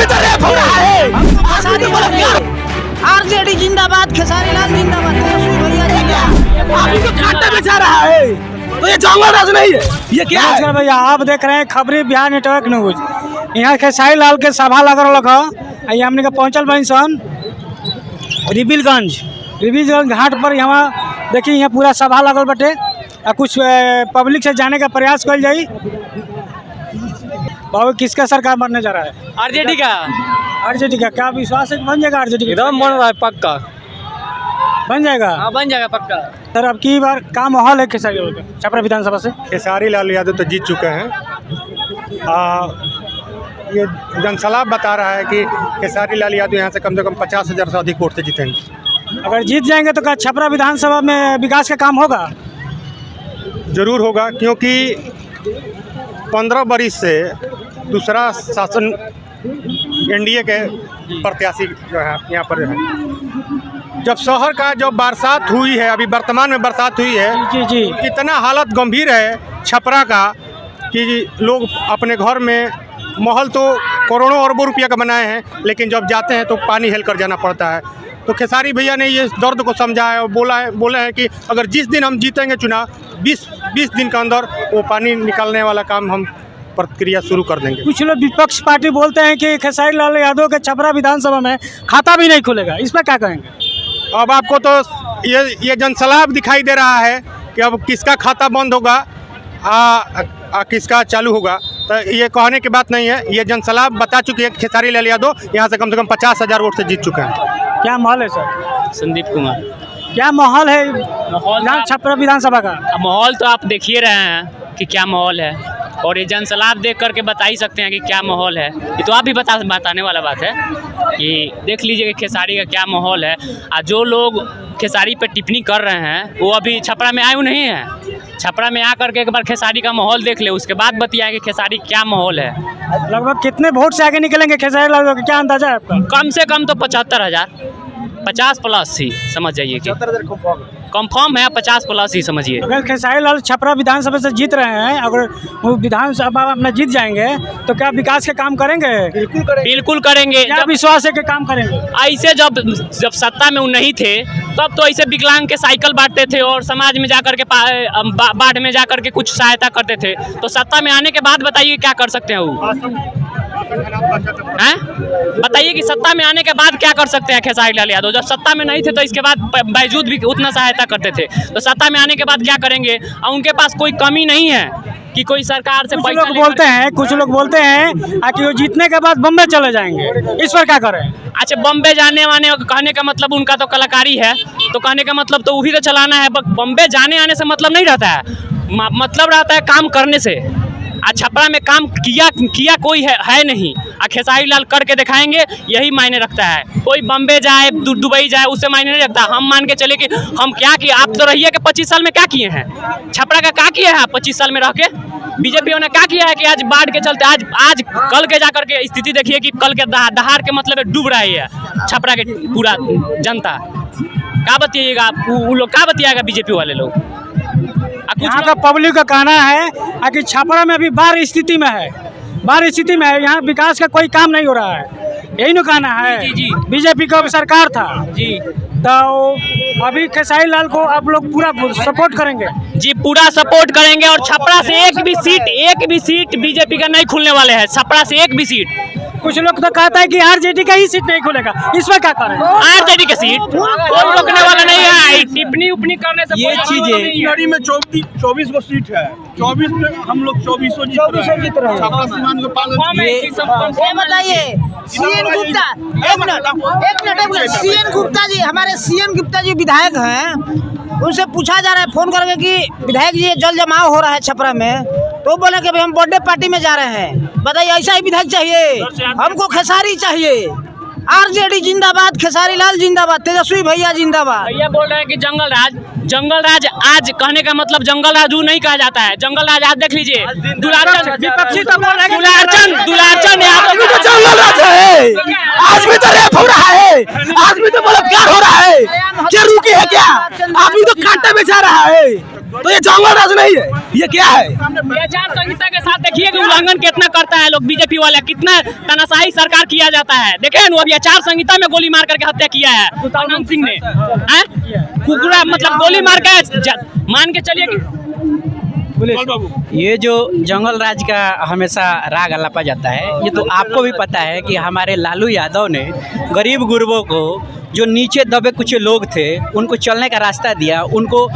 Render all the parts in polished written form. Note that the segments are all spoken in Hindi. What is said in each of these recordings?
तो रेप हो रहा है। आरजेडी जिंदाबाद, खेसारी लाल जिंदाबाद, तेजस्वी भैया जिंदाबाद। अभी तो कांटा में जा रहा है, तो ये जंगल राज नहीं है, ये क्या है? नमस्कार भैया, आप देख रहे हैं खबरी बिहार नेटवर्क न्यूज। यहाँ खेसारी लाल के सभा लगल है, हमने के पहुँचल बनी सन रिबिलगंज घाट पर। यहाँ देखिए यहाँ पूरा सभा लगल बटे, कुछ पब्लिक से जाने का प्रयास कल जाई। बाबू किसका सरकार बनने जा रहा है? आरजेडी का। आरजेडी का क्या विश्वास है कि बन जाएगा? आरजेडी एकदम बन रहा है, पक्का बन जाएगा। हाँ बन जाएगा पक्का। सर अब की बार क्या माहौल है खेसारी लाल का छपरा विधानसभा से? खेसारी लाल यादव तो जीत चुके हैं। ये जनसलाब बता रहा है कि खेसारी लाल यादव यहाँ से कम 50,000 से अधिक वोट से जीतेंगे। अगर जीत जाएंगे तो क्या छपरा विधानसभा में विकास का काम होगा? जरूर होगा, क्योंकि 15 बरिस से दूसरा शासन एनडीए के प्रत्याशी जो है यहाँ पर है। जब शहर का जो बरसात हुई है, अभी वर्तमान में बरसात हुई है, जी जी, इतना हालत गंभीर है छपरा का कि लोग अपने घर में महल तो करोड़ों अरबों रुपया का बनाए हैं, लेकिन जब जाते हैं तो पानी हेल कर जाना पड़ता है। तो खेसारी भैया ने ये दर्द को समझा है और बोले हैं कि अगर जिस दिन हम जीतेंगे चुनाव 20 दिन के अंदर वो पानी निकालने वाला काम हम प्रक्रिया शुरू कर देंगे। कुछ लोग विपक्ष पार्टी बोलते हैं कि खेसारी लाल यादव के छपरा विधानसभा में खाता भी नहीं खुलेगा, इस पर क्या कहेंगे? अब आपको तो ये जनसलाब दिखाई दे रहा है कि अब किसका खाता बंद होगा किसका चालू होगा, तो ये कहने की बात नहीं है। ये जनसलाब बता चुकी है कि खेसारी लाल यादव यहाँ से कम 50,000 वोट से जीत चुके हैं। क्या माहौल है सर? संदीप कुमार। क्या माहौल है माहौल छपरा विधानसभा का? माहौल तो आप देख ही रहे हैं कि क्या माहौल है, और ये जनसलाब देख करके बता ही सकते हैं कि क्या माहौल है। ये तो आप भी बताने वाला बात है कि देख लीजिए कि खेसारी का क्या माहौल है। और जो लोग खेसारी पे टिप्पणी कर रहे हैं वो अभी छपरा में आए हुए नहीं हैं। छपरा में आकर के एक बार खेसारी का माहौल देख ले, उसके बाद बताया कि खेसारी क्या माहौल है। लगभग कितने वोट से आगे निकलेंगे खेसारी लाल का, क्या अंदाजा है आपका? कम से कम तो 75,000, 50 प्लस ही समझ जाइए कि कंफर्म है, 50 प्लस ही समझिए। अगर खेसारी लाल छपरा विधानसभा से जीत रहे हैं, अगर वो विधानसभा अपना जीत जाएंगे तो क्या विकास के काम करेंगे? बिल्कुल करेंगे। क्या विश्वास है कि काम करेंगे? ऐसे जब सत्ता में वो नहीं थे तब तो ऐसे विकलांग के साइकिल बांटते थे और समाज में जाकर के बाढ़ में जाकर के कुछ सहायता करते थे। तो सत्ता में आने के बाद बताइए क्या कर सकते हैं वो, हैं? बताइए कि सत्ता में आने के बाद क्या कर सकते हैं खेसारी लाल यादव? जब सत्ता में नहीं थे तो इसके बाद बावजूद भी उतना सहायता करते थे, तो सत्ता में आने के बाद क्या करेंगे? और उनके पास कोई कमी नहीं है कि कोई सरकार से कुछ लोग बोलते हैं कि वो जीतने के बाद बम्बई चले जाएंगे, इस पर क्या करें? अच्छा, बम्बे जाने वाने कहने का मतलब उनका तो कलाकारी है, तो कहने का मतलब तो वही तो चलाना है। बम्बे जाने आने से मतलब नहीं रहता है, मतलब रहता है काम करने से। छपरा में काम किया कोई है नहीं, खेसारी लाल करके दिखाएंगे, यही मायने रखता है। कोई बम्बे जाए दुबई जाए उससे मायने नहीं रखता। हम मान के चले कि हम क्या किए, आप तो रहिए कि 25 साल में क्या किए हैं, छपरा का क्या किए हैं 25 साल में रह के? बीजेपी ने क्या किया है कि आज बाढ़ के चलते आज कल के जाकर के स्थिति देखिए कि कल के दहाड़ के मतलब डूब रहा है छपरा के पूरा जनता। क्या बताइएगा वो लोग, क्या बताइएगा बीजेपी वाले लोग? यहाँ का पब्लिक का कहना है कि छपरा में अभी बाढ़ स्थिति में है, यहाँ विकास का कोई काम नहीं हो रहा है, यही ना कहना है। जी। बीजेपी का सरकार था जी, तो अभी खेसारी लाल को आप लोग पूरा सपोर्ट करेंगे? जी पूरा सपोर्ट करेंगे, और छपरा से एक भी सीट बीजेपी का नहीं खुलने वाले हैं। छपरा से एक भी सीट। कुछ लोग तो कहता है कि आरजेडी का ही सीट नहीं खुलेगा, इस पर क्या करें? आरजेडी का सीट कोई रोकने वाला नहीं है। टिप्पणी उपनी करने से ये चीजें में 24 को सीट है, 24 में हम लोग 24 जीत रहे हैं। छपरा सीमान को पालन ये बताइए सीएन गुप्ता, एक मिनट, सीएन गुप्ता जी, हमारे सीएन गुप्ता जी विधायक हैं, उनसे पूछा जा रहा है फोन करके कि विधायक जी जल जमाव हो रहा है छपरा में, तो बोले कि भाई हम बर्थडे पार्टी में जा रहे हैं। बताइए ऐसा ही विधायक चाहिए हमको? खेसारी चाहिए। आरजेडी जिंदाबाद, खेसारी लाल जिंदाबाद, तेजस्वी भैया जिंदाबाद। भैया बोल रहे हैं कि जंगल राज आज कहने का मतलब जंगल राज नहीं कहा जाता है। जंगल राज आज देख लीजिए, दुलारचंद विपक्षी तो बोल रहे हैं दुलारचंद जंगल राज है, आज भी तो तो रेप हो रहा है, आदमी तो बलात्कार हो रहा है, क्या रुकी है क्या? आदमी तो कांटे में जा रहा है, तो ये जंगल राज नहीं है, ये क्या है? आचार संहिता के साथ देखिए कि उल्लंघन कितना करता है लोग, बीजेपी वाले कितना तानाशाही सरकार किया जाता है। देखे ना अभी आचार संहिता में गोली मार करके हत्या किया है अनंत सिंह ने, कुकुरा मतलब गोली मार के मान के चलिए कि ये जो जंगल राज का हमेशा राग अलापा जाता है, ये तो आपको भी पता है कि हमारे लालू यादव ने गरीब गुरबों को, जो नीचे दबे कुछ लोग थे, उनको चलने का रास्ता दिया, उनको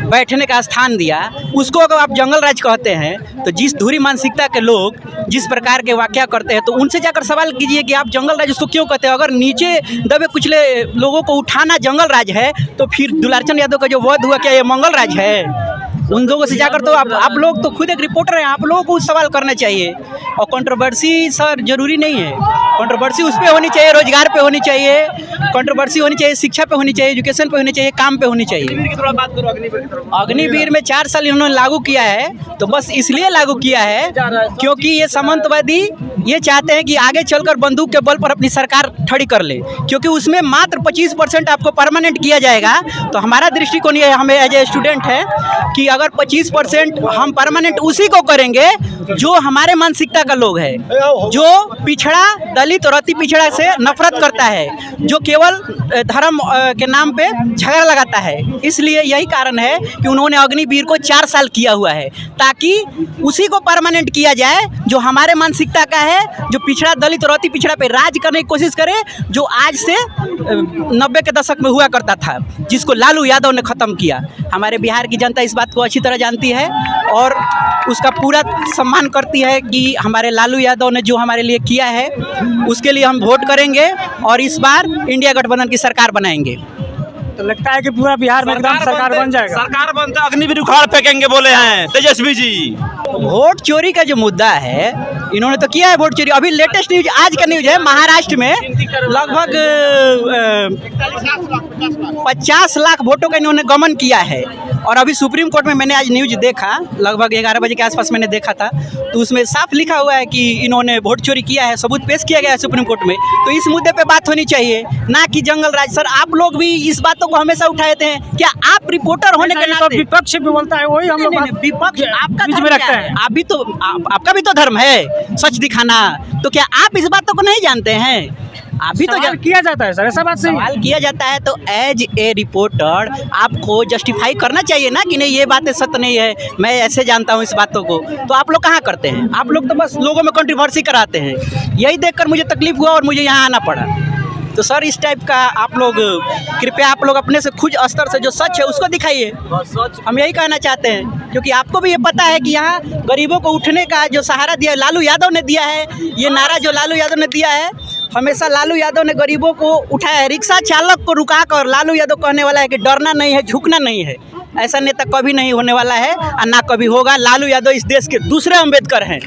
बैठने का स्थान दिया, उसको अगर आप जंगल राज कहते हैं तो जिस धुरी मानसिकता के लोग जिस प्रकार के वाक़या करते हैं तो उनसे जाकर सवाल कीजिए कि आप जंगल राज उसको क्यों कहते हैं। अगर नीचे दबे कुचले लोगों को उठाना जंगल राज है तो फिर दुलारचंद यादव का जो वध हुआ क्या ये मंगल राज है? उन लोगों से जाकर तो आप लोग तो खुद एक रिपोर्टर हैं, आप लोगों को सवाल करना चाहिए। और कंट्रोवर्सी सर जरूरी नहीं है, कंट्रोवर्सी उस पर होनी चाहिए, रोजगार पे होनी चाहिए, कंट्रोवर्सी होनी चाहिए, शिक्षा पे होनी चाहिए, एजुकेशन पे होनी चाहिए, काम पे होनी चाहिए। अग्निवीर में 4 साल इन्होंने लागू किया है तो बस इसलिए लागू किया है क्योंकि ये सामंतवादी ये चाहते हैं कि आगे चलकर बंदूक के बल पर अपनी सरकार खड़ी कर ले, क्योंकि उसमें मात्र 25% आपको परमानेंट किया जाएगा। तो हमारा दृष्टिकोण ये हमें एज ए स्टूडेंट है कि अगर 25% हम परमानेंट उसी को करेंगे जो हमारे मानसिकता का लोग है, जो पिछड़ा दलित और अति पिछड़ा से नफरत करता है, जो केवल धर्म के नाम पे झगड़ा लगाता है। इसलिए यही कारण है कि उन्होंने अग्निवीर को 4 साल किया हुआ है, ताकि उसी को परमानेंट किया जाए जो हमारे मानसिकता का है, जो पिछड़ा दलित और अति पिछड़ा पे राज करने की कोशिश करे, जो आज से 90 के दशक में हुआ करता था, जिसको लालू यादव ने ख़त्म किया। हमारे बिहार की जनता इस बात को अच्छी तरह जानती है और उसका पूरा सम्मान करती है कि हमारे लालू यादव ने जो हमारे लिए किया है उसके लिए हम वोट करेंगे और इस बार इंडिया गठबंधन की सरकार बनाएंगे। तो लगता है कि पूरा बिहार में एकदम सरकार बन जाएगा। सरकार बनता अग्निवीर उखाड़ फेंकेंगे बोले हैं तेजस्वी जी। वोट चोरी का जो मुद्दा है, इन्होंने तो किया है वोट चोरी। अभी लेटेस्ट न्यूज आज का न्यूज है, महाराष्ट्र में लगभग 50 लाख वोटों का इन्होंने गमन किया है। और अभी सुप्रीम कोर्ट में मैंने आज न्यूज देखा, लगभग 11 बजे के आसपास मैंने देखा था, तो उसमें साफ लिखा हुआ है कि इन्होंने वोट चोरी किया है, सबूत पेश किया गया है सुप्रीम कोर्ट में। तो इस मुद्दे पे बात होनी चाहिए, ना कि जंगल राज। सर आप लोग भी इस बातों को हमेशा उठाते हैं, क्या आप रिपोर्टर होने के नाते? विपक्ष भी बोलता है वही, हम लोग विपक्ष आपका बीच में धर्म रखते क्या है? आप भी तो आपका भी तो धर्म है सच दिखाना, तो क्या आप इस बातों को नहीं जानते हैं? आप भी तो सवाल किया जाता है सर, ऐसा बात नहीं। सवाल किया जाता है तो एज ए रिपोर्टर आपको जस्टिफाई करना चाहिए ना कि नहीं ये बातें सत्य नहीं है, मैं ऐसे जानता हूँ इस बातों को। तो आप लोग कहाँ करते हैं? आप लोग तो बस लोगों में कंट्रोवर्सी कराते हैं। यही देखकर मुझे तकलीफ हुआ और मुझे यहाँ आना पड़ा। तो सर इस टाइप का आप लोग कृपया आप लोग अपने से खुद स्तर से जो सच है उसको दिखाइए, हम यही कहना चाहते हैं। क्योंकि आपको भी ये पता है कि यहाँ गरीबों को उठने का जो सहारा दिया लालू यादव ने दिया है, ये नारा जो लालू यादव ने दिया है, हमेशा लालू यादव ने गरीबों को उठाया है। रिक्शा चालक को रुका कर लालू यादव कहने वाला है कि डरना नहीं है, झुकना नहीं है। ऐसा नेता कभी नहीं होने वाला है और ना कभी होगा। लालू यादव इस देश के दूसरे अम्बेडकर हैं।